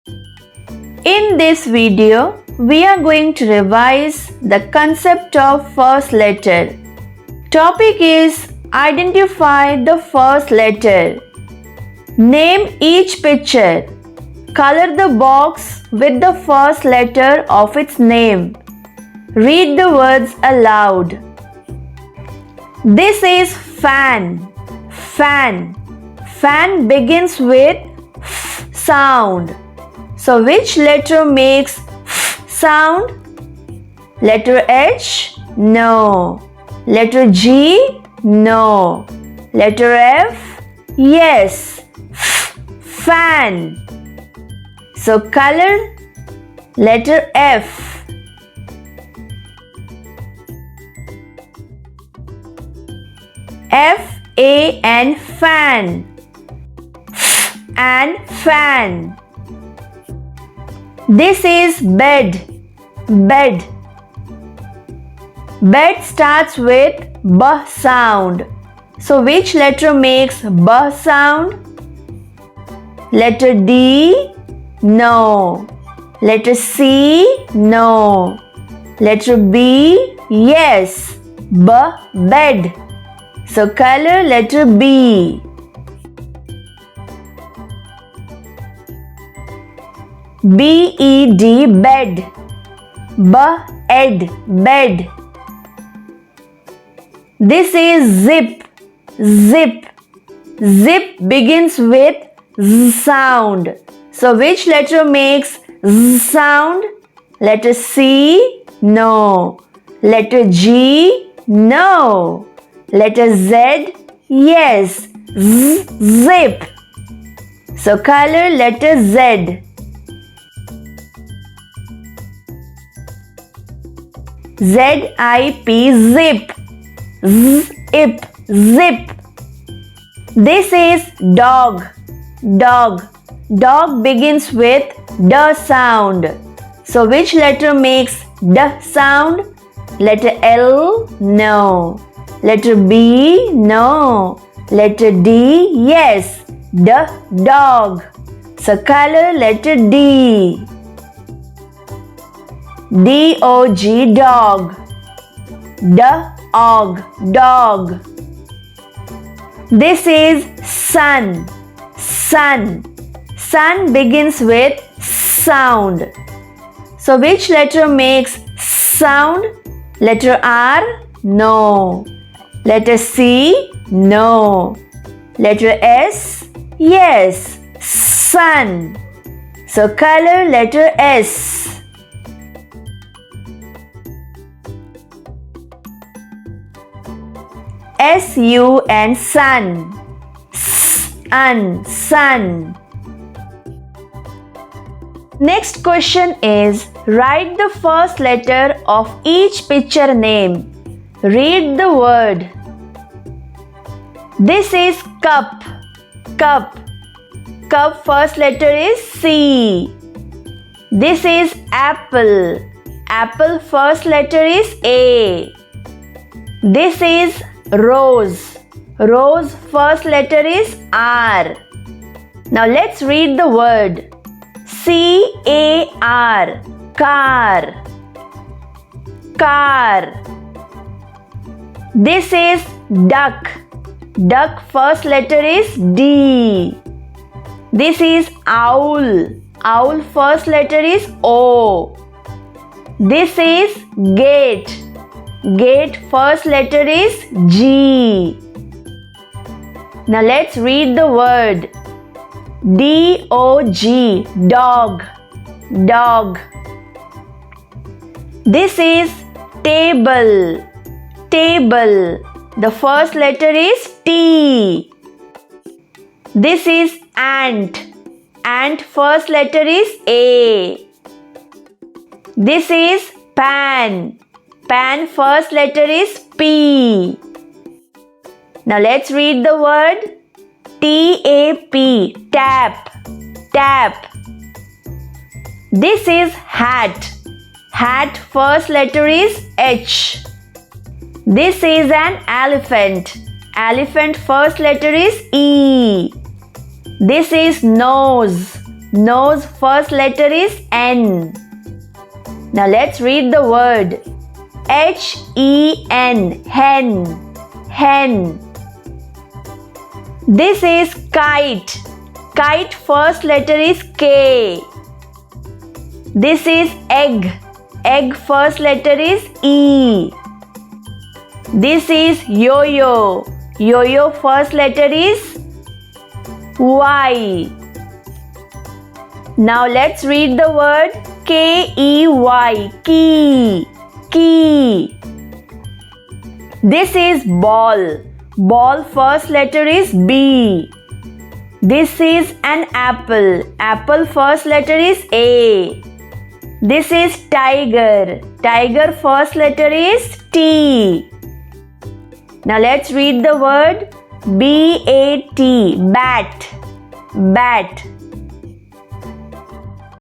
In this video, we are going to revise the concept of first letter. Topic is identify the first letter. Name each picture. Color the box with the first letter of its name. Read the words aloud. This is fan. Fan. Fan begins with f sound. So which letter makes f sound? Letter H? No. Letter G? No. Letter F? Yes. F, fan. So color letter F. F-A-N, fan. F and fan. This is bed. Bed. Bed starts with B sound. So which letter makes B sound? Letter D? No. Letter C? No. Letter B? Yes. B, bed. So color letter B. B-E-D, bed. B-ed, bed. This is zip. Zip. Zip begins with Z sound. So which letter makes Z sound? Letter C? No. Letter G? No. Letter Z? Yes. Z, zip. So color letter Z. Z-I-P, zip. Zip, zip. This is dog. Dog. Dog begins with D sound. So which letter makes D sound? Letter L? No. Letter B? No. Letter D? Yes. D, dog. So color letter D. D-O-G, dog. D-og, dog. This is sun. Sun. Sun begins with sound. So which letter makes sound? Letter R? No. Letter C? No. Letter S? Yes. Sun. So color letter S. S-U-N, sun. Sun, sun. Next question is, write the first letter of each picture name. Read the word. This is cup. Cup. Cup first letter is C. This is apple. Apple first letter is A. This is rose. Rose first letter is R. Now let's read the word. C-A-R. Car. Car. This is duck. Duck first letter is D. This is owl. Owl first letter is O. This is gate. Gate first letter is G. Now let's read the word. D-O-G, dog. Dog. This is table. Table. The first letter is T. This is ant. Ant first letter is A. This is pan. Pan first letter is P. Now let's read the word. T-A-P, tap. Tap. This is hat. Hat first letter is H. This is an elephant. Elephant first letter is E. This is nose. Nose first letter is N. Now let's read the word. H-E-N, hen, hen. This is kite. Kite first letter is K. This is egg. Egg first letter is E. This is yo-yo. Yo-yo first letter is Y. Now let's read the word K-E-Y, key, key. This is ball. Ball first letter is B. This is an apple. Apple first letter is A. This is tiger. Tiger first letter is T. Now let's read the word B-A-T, bat, bat.